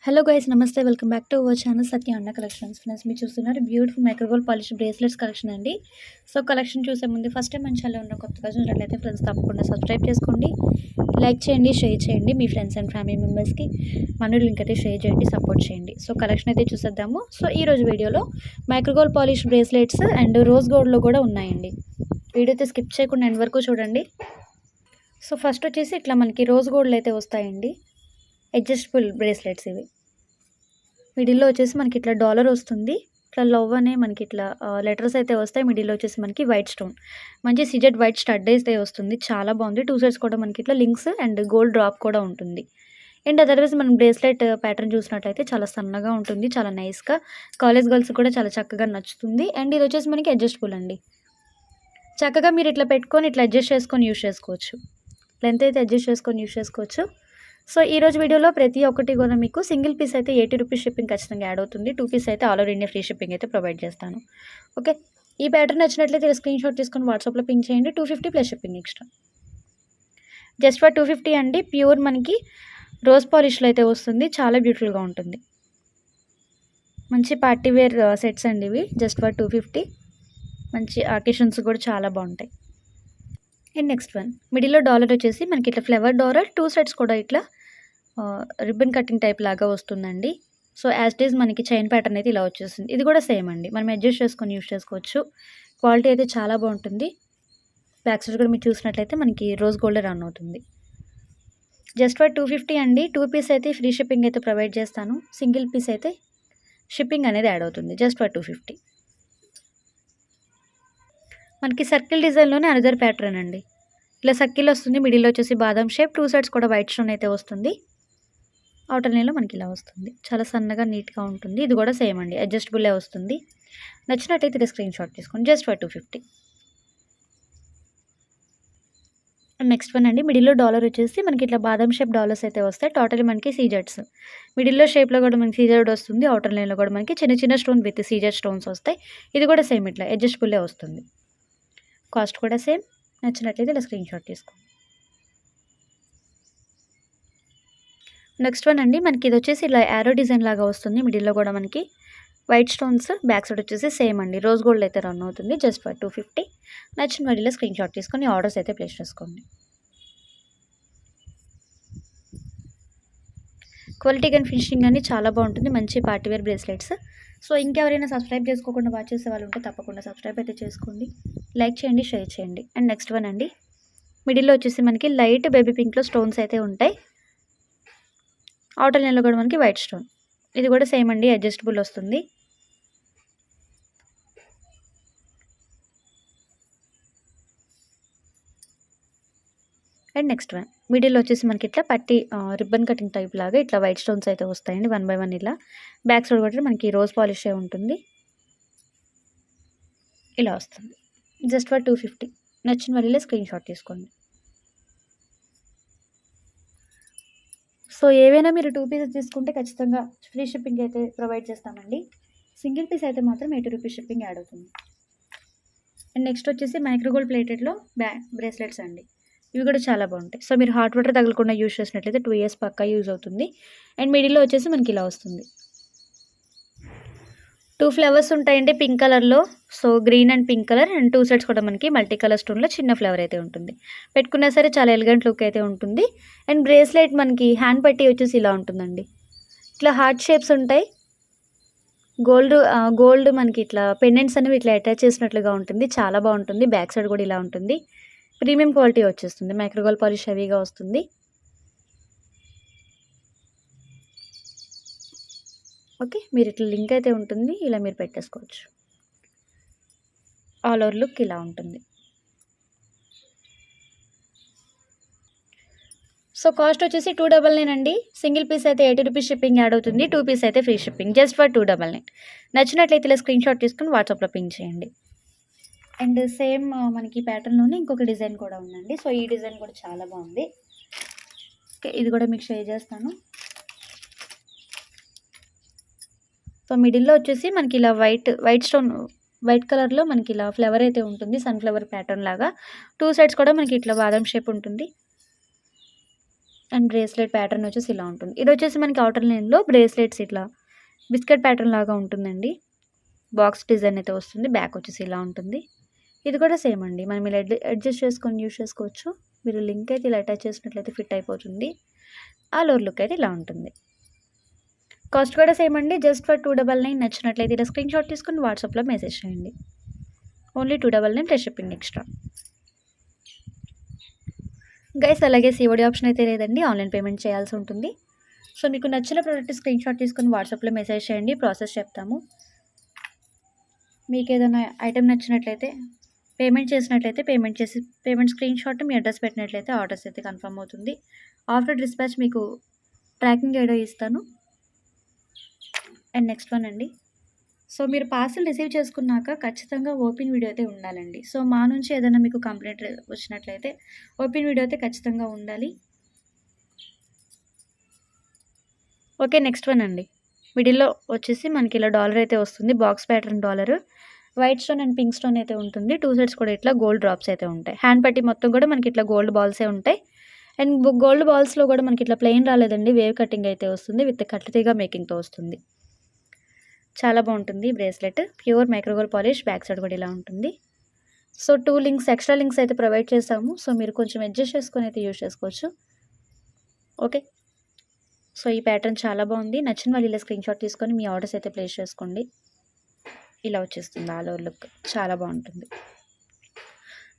Hello guys నమస్తే welcome back to our channel Satya Anna collections friends మీరు చూస్తున్నారు beautiful micro gold polish bracelets collection అండి. So collection చూసే ముందు ఫస్ట్ టైం మన ఛానల్ ఉన్న కొత్తగా చూసినట్లయితే ఫ్రెండ్స్ తప్పకుండా సబ్స్క్రైబ్ చేసుకోండి, లైక్ చేయండి, షేర్ చేయండి, మీ ఫ్రెండ్స్ అండ్ ఫ్యామిలీ మెంబర్స్కి మన లింక్ అయితే షేర్ చేయండి, సపోర్ట్ చేయండి. సో కలెక్షన్ అయితే చూసేద్దాము. సో ఈరోజు వీడియోలో micro gold polish bracelets and rose గోల్డ్లో కూడా ఉన్నాయండి. వీడియో అయితే స్కిప్ చేయకుండా ఎండ్ వరకు చూడండి. సో ఫస్ట్ వచ్చేసి ఇట్లా మనకి రోజ్ గోల్డ్ అయితే వస్తాయండి, అడ్జస్టబుల్ బ్రేస్లెట్స్ ఇవి. మిడిల్లో వచ్చేసి మనకి ఇట్లా డాలర్ వస్తుంది, ఇట్లా లవ్ అనే మనకి ఇట్లా లెటర్స్ అయితే వస్తాయి. మిడిల్లో వచ్చేసి మనకి వైట్ స్టోన్, మంచి సిజెడ్ వైట్ స్టడ్ అయితే వస్తుంది, చాలా బాగుంది. టూ సైడ్స్ కూడా మనకి ఇట్లా లింక్స్ అండ్ గోల్డ్ డ్రాప్ కూడా ఉంటుంది. అండ్ అదర్వైజ్ మనం బ్రేస్లెట్ ప్యాటర్న్ చూసినట్లయితే చాలా సన్నగా ఉంటుంది, చాలా నైస్గా కాలేజ్ గర్ల్స్ కూడా చాలా చక్కగా నచ్చుతుంది. అండ్ ఇది వచ్చేసి మనకి అడ్జస్టబుల్ అండి, చక్కగా మీరు ఇట్లా పెట్టుకొని ఇట్లా అడ్జస్ట్ చేసుకొని యూస్ చేసుకోవచ్చు, లెంత్ అయితే అడ్జస్ట్ చేసుకొని యూస్ చేసుకోవచ్చు. సో ఈరోజు వీడియోలో ప్రతి ఒక్కటి కూడా మీకు సింగిల్ పీస్ అయితే 80 రూపీస్ షిప్పింగ్ ఖచ్చితంగా యాడ్ అవుతుంది. 2 పీస్ అయితే all over India free shipping అయితే ప్రొవైడ్ చేస్తాను. ఓకే, ఈ ప్యాటర్న్ నచ్చినట్లయితే స్క్రీన్ షాట్ తీసుకొని వాట్సాప్లో పింక్ చేయండి. 250 plus shipping extra, just for 250 అండి. ప్యూర్ మనకి రోజ్ పాలిష్లో అయితే వస్తుంది, చాలా బ్యూటిఫుల్గా ఉంటుంది. మంచి పార్టీ వేర్ సెట్స్ అండి ఇవి, జస్ట్ ఫర్ 250. మంచి ఆకేషన్స్ కూడా చాలా బాగుంటాయి. అండ్ నెక్స్ట్ వన్ మిడిల్లో డాలర్ వచ్చేసి మనకి ఇట్లా ఫ్లవర్ డాలర్, టూ సైడ్స్ కూడా ఇట్లా రిబ్బన్ కటింగ్ టైప్ లాగా వస్తుందండి. సో యాజ్ ఇట్ ఈజ్ మనకి చైన్ ప్యాటర్న్ అయితే ఇలా వచ్చేస్తుంది. ఇది కూడా సేమ్ అండి, మనం అడ్జస్ట్ చేసుకొని యూస్ చేసుకోవచ్చు. క్వాలిటీ అయితే చాలా బాగుంటుంది. బ్యాక్ సైడ్ కూడా మీరు చూసినట్లయితే మనకి రోజ్ గోల్డ్ రన్ అవుతుంది. జస్ట్ ఫర్ 250 అండి. 2 పీస్ అయితే ఫ్రీ షిప్పింగ్ అయితే ప్రొవైడ్ చేస్తాను, సింగిల్ పీస్ అయితే షిప్పింగ్ అనేది యాడ్ అవుతుంది. Just for 250. మనకి సర్కిల్ డిజైన్లోనే అనదర్ ప్యాటర్న్ అండి, ఇలా సర్కిల్ వస్తుంది, మిడిల్లో వచ్చేసి బాదం షేప్, టూ సైడ్స్ కూడా వైట్ స్టోన్ అయితే వస్తుంది. అవుటర్ లైన్లో మనకి ఇలా వస్తుంది, చాలా సన్నగా నీట్గా ఉంటుంది. ఇది కూడా సేమ్ అండి, అడ్జస్టబుల్లే వస్తుంది. నచ్చినట్టయితే స్క్రీన్ షాట్ తీసుకోండి, జస్ట్ ఫర్ 250. నెక్స్ట్ వన్ అండి, మిడిల్లో డాలర్ వచ్చేసి మనకి ఇట్లా బాదం షేప్ డాలర్స్ అయితే వస్తాయి. టోటల్ మనకి సీజెట్స్, మిడిల్లో షేప్లో కూడా మనకి సీజెడ్ వస్తుంది, అవుటర్ లైన్లో కూడా మనకి చిన్న చిన్న స్టోన్ విత్ సీజెడ్ స్టోన్స్ వస్తాయి. ఇది కూడా సేమ్ ఇట్లా అడ్జస్టబుల్లే వస్తుంది, కాస్ట్ కూడా సేమ్. నచ్చినట్లయితే ఇలా స్క్రీన్ షాట్ తీసుకోండి. నెక్స్ట్ వన్ అండి, మనకి ఇది వచ్చేసి ఇలా యారో డిజైన్ లాగా వస్తుంది, మిడిల్లో కూడా మనకి వైట్ స్టోన్స్, బ్యాక్ సైడ్ వచ్చేసి సేమ్ అండి రోజ్ గోల్డ్ అయితే రన్ అవుతుంది. Just for 250. నచ్చిన వాటిలో స్క్రీన్ షాట్ తీసుకొని ఆర్డర్స్ అయితే ప్లేస్ చేసుకోండి. క్వాలిటీ అండ్ ఫినిషింగ్ అని చాలా బాగుంటుంది, మంచి పార్టీవేర్ బ్రేస్లెట్స్. సో ఇంకెవరైనా సబ్స్క్రైబ్ చేసుకోకుండా వాచ్ చేసే వాళ్ళు ఉంటే తప్పకుండా సబ్స్క్రైబ్ అయితే చేసుకోండి, లైక్ చేయండి, షేర్ చేయండి. అండ్ నెక్స్ట్ వన్ అండి, మిడిల్లో వచ్చేసి మనకి లైట్ బేబీ పింక్లో స్టోన్స్ అయితే ఉంటాయి. అవుటర్ లైన్లో కూడా మనకి వైట్ స్టోన్, ఇది కూడా సేమ్ అండి, అడ్జస్టబుల్ వస్తుంది. అండ్ నెక్స్ట్ వన్ మిడిల్లో వచ్చేసి మనకి ఇట్లా పట్టి రిబ్బన్ కటింగ్ టైప్ లాగా ఇట్లా వైట్ స్టోన్స్ అయితే వస్తాయండి, 1 బై 1 ఇలా. బ్యాక్ సైడ్ కూడా మనకి రోజ్ పాలిష్ ఉంటుంది, ఇలా వస్తుంది. Just for 250. నచ్చిన వాళ్ళే స్క్రీన్ షాట్ తీసుకోండి. సో ఏవైనా మీరు 2 పీసెస్ తీసుకుంటే ఖచ్చితంగా ఫ్రీ షిప్పింగ్ అయితే ప్రొవైడ్ చేస్తామండి. సింగిల్ పీస్ అయితే మాత్రం 80 రూపీస్ షిప్పింగ్ యాడ్ అవుతుంది. అండ్ నెక్స్ట్ వచ్చేసి మైక్రోగోల్డ్ ప్లేటెడ్లో బ్రేస్లెట్స్ అండి, ఇవి కూడా చాలా బాగుంటాయి. సో మీరు హాట్ వాటర్ తగలకుండా యూజ్ చేసినట్లయితే 2 ఇయర్స్ పక్కా యూజ్ అవుతుంది. అండ్ మిడిల్లో వచ్చేసి మనకి ఇలా వస్తుంది, 2 ఫ్లవర్స్ ఉంటాయండి పింక్ కలర్లో. So green and pink colour, and 2 sides కూడా మనకి మల్టీ కలర్ స్టోన్లో చిన్న ఫ్లవర్ అయితే ఉంటుంది. పెట్టుకున్నా సరే చాలా ఎలిగెంట్ లుక్ అయితే ఉంటుంది. అండ్ బ్రేస్లెట్ మనకి హ్యాండ్ పట్టి వచ్చేసి ఇలా ఉంటుందండి, ఇట్లా హార్ట్ షేప్స్ ఉంటాయి. గోల్డ్ మనకి ఇట్లా పెండెంట్స్ అనేవి ఇట్లా అటాచ్ చేసినట్లుగా ఉంటుంది, చాలా బాగుంటుంది. బ్యాక్ సైడ్ కూడా ఇలా ఉంటుంది, ప్రీమియం క్వాలిటీ వచ్చేస్తుంది, మైక్రోగోల్డ్ పాలిష్ హెవీగా వస్తుంది. ఓకే, మీరు ఇట్లా లింక్ అయితే ఉంటుంది, ఇలా మీరు పెట్టేసుకోవచ్చు. ఆల్ ఓవర్ లుక్ ఇలా ఉంటుంది. సో కాస్ట్ వచ్చేసి 299 అండి. సింగిల్ పీస్ అయితే 80 రూపీస్ షిప్పింగ్ యాడ్ అవుతుంది, 2 పీస్ అయితే ఫ్రీ షిప్పింగ్, జస్ట్ ఫర్ 299. నచ్చినట్లయితే ఇలా స్క్రీన్ షాట్ తీసుకుని వాట్సాప్లో పింక్ చేయండి. అండ్ సేమ్ మనకి ప్యాటర్న్లోనే ఇంకొక డిజైన్ కూడా ఉందండి. సో ఈ డిజైన్ కూడా చాలా బాగుంది. ఓకే, ఇది కూడా మీకు షేర్ చేస్తాను. సో మిడిల్లో వచ్చేసి మనకి ఇలా వైట్ స్టోన్, వైట్ కలర్లో మనకి ఇలా ఫ్లవర్ అయితే ఉంటుంది, సన్ఫ్లవర్ ప్యాటర్న్ లాగా. 2 సైడ్స్ కూడా మనకి ఇట్లా బాదం షేప్ ఉంటుంది. అండ్ బ్రేస్లెట్ ప్యాటర్న్ వచ్చేసి ఇలా ఉంటుంది. ఇది వచ్చేసి మనకి ఔటర్ లైన్లో బ్రేస్లెట్స్ ఇట్లా బిస్కెట్ ప్యాటర్న్ లాగా ఉంటుందండి. బాక్స్ డిజైన్ అయితే వస్తుంది. బ్యాక్ వచ్చేసి ఇలా ఉంటుంది. ఇది కూడా సేమ్ అండి. మనం ఇలా అడ్జస్ట్ చేసుకొని యూజ్ చేసుకోవచ్చు. మీరు లింక్ అయితే ఇలా అటాచ్ చేసినట్లయితే ఫిట్ అయిపోతుంది. ఆ లోవర్ లుక్ అయితే ఇలా ఉంటుంది. కాస్ట్ కూడా సేమ్ అండి. జస్ట్ ఫర్ 299 నచ్చినట్లయితే ఇలా స్క్రీన్ షాట్ తీసుకొని వాట్సాప్లో మెసేజ్ చేయండి. Only 299 plus shipping extra. Guys అలాగే సిఓడి ఆప్షన్ అయితే లేదండి. ఆన్లైన్ పేమెంట్ చేయాల్సి ఉంటుంది. సో మీకు నచ్చిన ప్రోడక్ట్ స్క్రీన్ షాట్ తీసుకొని వాట్సాప్లో మెసేజ్ చేయండి. ప్రాసెస్ చెప్తాము. మీకు ఏదైనా ఐటెం నచ్చినట్లయితే పేమెంట్ స్క్రీన్ షాట్ మీ అడ్రస్ పెట్టినట్లయితే ఆర్డర్స్ అయితే కన్ఫర్మ్ అవుతుంది. ఆఫ్టర్ డిస్పాచ్ మీకు ట్రాకింగ్ ఐడి ఇస్తాను. అండ్ నెక్స్ట్ వన్ అండి. సో మీరు పార్సల్ రిసీవ్ చేసుకున్నాక ఖచ్చితంగా ఓపెన్ వీడియో అయితే ఉండాలండి. సో మా నుంచి ఏదైనా మీకు కంప్లైంట్ వచ్చినట్లయితే ఓపెన్ వీడియో అయితే ఖచ్చితంగా ఉండాలి. ఓకే, నెక్స్ట్ వన్ అండి. మిడిల్లో వచ్చేసి మనకి ఇలా డాలర్ అయితే వస్తుంది. Box pattern dollar, white stone and pink stone అయితే ఉంటుంది. 2 సైడ్స్ కూడా ఇట్లా గోల్డ్ డ్రాప్స్ అయితే ఉంటాయి. హ్యాండ్ పట్టి మొత్తం కూడా మనకి ఇట్లా గోల్డ్ బాల్సే ఉంటాయి. అండ్ గోల్డ్ బాల్స్లో కూడా మనకి ఇట్లా ప్లెయిన్ రాలేదండి. వేవ్ కటింగ్ అయితే వస్తుంది. విత్ కట్టిగా మేకింగ్తో వస్తుంది. చాలా బాగుంటుంది bracelet. Pure micro gold polish. Back side కూడా ఇలా ఉంటుంది. సో 2 లింక్స్ ఎక్స్ట్రా లింక్స్ అయితే ప్రొవైడ్ చేస్తాము. సో మీరు కొంచెం అడ్జస్ట్ చేసుకొని అయితే యూజ్ చేసుకోవచ్చు. ఓకే, సో ఈ ప్యాటర్న్ చాలా బాగుంది. నచ్చిన వాళ్ళు ఇలా స్క్రీన్ షాట్ తీసుకొని మీ ఆర్డర్స్ అయితే ప్లేస్ చేసుకోండి. ఇలా వచ్చేస్తుంది ఆల్ ఓవర్ లుక్. చాలా బాగుంటుంది.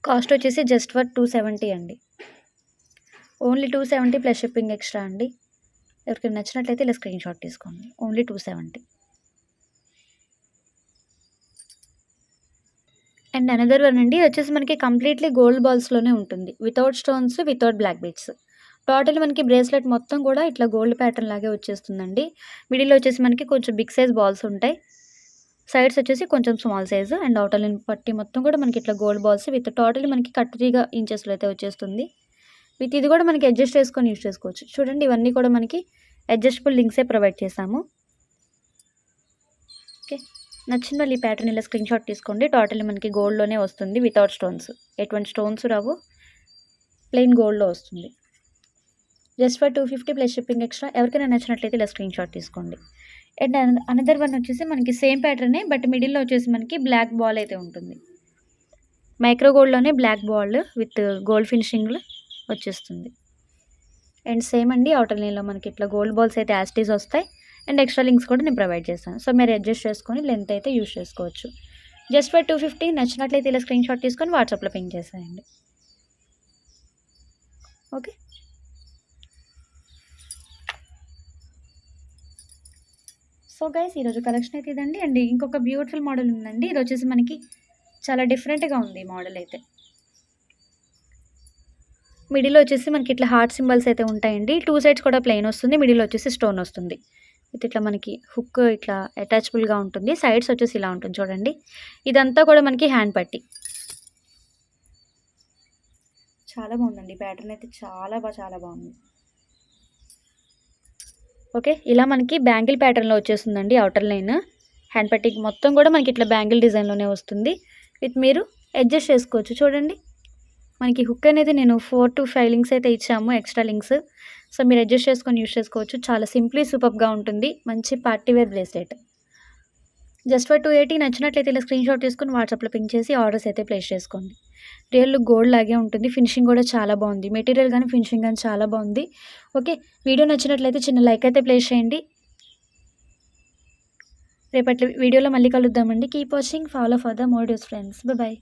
కాస్ట్ వచ్చేసి జస్ట్ ఫర్ 270 అండి. ఓన్లీ 270 ప్లస్ షిప్పింగ్ ఎక్స్ట్రా అండి. ఎవరికి నచ్చినట్లయితే ఇలా స్క్రీన్ షాట్ తీసుకోండి. ఓన్లీ 270. అండ్ అనదర్ వన్ అండి. వచ్చేసి మనకి కంప్లీట్లీ గోల్డ్ బాల్స్లోనే ఉంటుంది. Without stones, without black beads. Total మనకి బ్రేస్లెట్ మొత్తం కూడా ఇట్లా గోల్డ్ ప్యాటర్న్ లాగే వచ్చేస్తుందండి. మిడిల్లో వచ్చేసి మనకి కొంచెం బిగ్ సైజ్ బాల్స్ ఉంటాయి. సైడ్స్ వచ్చేసి కొంచెం small size. And outer line పట్టి మొత్తం కూడా మనకి ఇట్లా గోల్డ్ బాల్స్ విత్ టోటల్ మనకి 3 ఇంచెస్లో అయితే వచ్చేస్తుంది. విత్ ఇది కూడా మనకి అడ్జస్ట్ చేసుకొని యూజ్ చేసుకోవచ్చు. చూడండి, ఇవన్నీ కూడా మనకి అడ్జస్టబుల్ లింక్సే ప్రొవైడ్ చేసాము. ఓకే, నచ్చిన వాళ్ళు ఈ ప్యాటర్న్ ఇలా స్క్రీన్ షాట్ తీసుకోండి. టోటల్ మనకి గోల్డ్లోనే వస్తుంది. వితౌట్ స్టోన్స్, ఎటువంటి స్టోన్స్ రావు. ప్లెయిన్ గోల్డ్లో వస్తుంది. Just for 250 plus shipping extra. ఎవరికైనా నచ్చినట్లయితే ఇలా స్క్రీన్ షాట్ తీసుకోండి. అండ్ అనదర్ వన్ వచ్చేసి మనకి సేమ్ ప్యాటర్నే, బట్ మిడిల్లో వచ్చేసి మనకి బ్లాక్ బాల్ అయితే ఉంటుంది. మైక్రో గోల్డ్లోనే బ్లాక్ బాల్ విత్ గోల్డ్ ఫినిషింగ్లో వచ్చేస్తుంది. అండ్ సేమ్ అండి. అవుటర్ లైన్లో మనకి ఇట్లా గోల్డ్ బాల్స్ అయితే యాస్టీస్ వస్తాయి. అండ్ ఎక్స్ట్రా లింక్స్ కూడా నేను ప్రొవైడ్ చేస్తాను. సో మీరు అడ్జస్ట్ చేసుకొని లెంత్ అయితే యూజ్ చేసుకోవచ్చు. Just for 250. నచ్చినట్లయితే ఇలా స్క్రీన్ షాట్ తీసుకొని వాట్సాప్లో పింక్ చేసేయండి. ఓకే, సో గైస్ ఈరోజు కలెక్షన్ అయితే ఇదండి. అండ్ ఇంకొక బ్యూటిఫుల్ మోడల్ ఉందండి. ఇది వచ్చేసి మనకి చాలా డిఫరెంట్గా ఉంది మోడల్ అయితే. మిడిల్లో వచ్చేసి మనకి ఇట్లా హార్ట్ సింబల్స్ అయితే ఉంటాయండి. 2 సైడ్స్ కూడా ప్లెయిన్ వస్తుంది. మిడిల్లో వచ్చేసి స్టోన్ వస్తుంది. ఇది ఇట్లా మనకి హుక్ ఇట్లా అటాచబుల్గా ఉంటుంది. సైడ్స్ వచ్చేసి ఇలా ఉంటుంది చూడండి. ఇదంతా కూడా మనకి హ్యాండ్ పట్టి. చాలా బాగుందండి ప్యాటర్న్ అయితే. చాలా బాగుంది. ఓకే, ఇలా మనకి బ్యాంగిల్ ప్యాటర్న్లో వచ్చేస్తుందండి. అవుటర్ లైన్ హ్యాండ్ పట్టీకి మొత్తం కూడా మనకి ఇట్లా బ్యాంగిల్ డిజైన్లోనే వస్తుంది. విత్ మీరు అడ్జస్ట్ చేసుకోవచ్చు. చూడండి, మనకి హుక్ అనేది నేను 4 to 5 లింక్స్ అయితే ఇచ్చాము, ఎక్స్ట్రా లింక్స్. సో మీరు అడ్జస్ట్ చేసుకొని యూజ్ చేసుకోవచ్చు. చాలా సింప్లీ సూపర్గా ఉంటుంది. మంచి పార్టీవేర్ బ్రేస్లెట్. Just for 280. నచ్చినట్లయితే ఇలా స్క్రీన్ షాట్ తీసుకొని వాట్సాప్లో పింక్ చేసి ఆర్డర్స్ అయితే ప్లేస్ చేసుకోండి. రియల్ లుక్ గోల్డ్ లాగే ఉంటుంది. ఫినిషింగ్ కూడా చాలా బాగుంది. మెటీరియల్ కానీ ఫినిషింగ్ కానీ చాలా బాగుంది. ఓకే, వీడియో నచ్చినట్లయితే చిన్న లైక్ అయితే ప్లేస్ చేయండి. రేపటి వీడియోలో మళ్ళీ కలుద్దామండి. Keep watching, follow for the more days friends. Bye.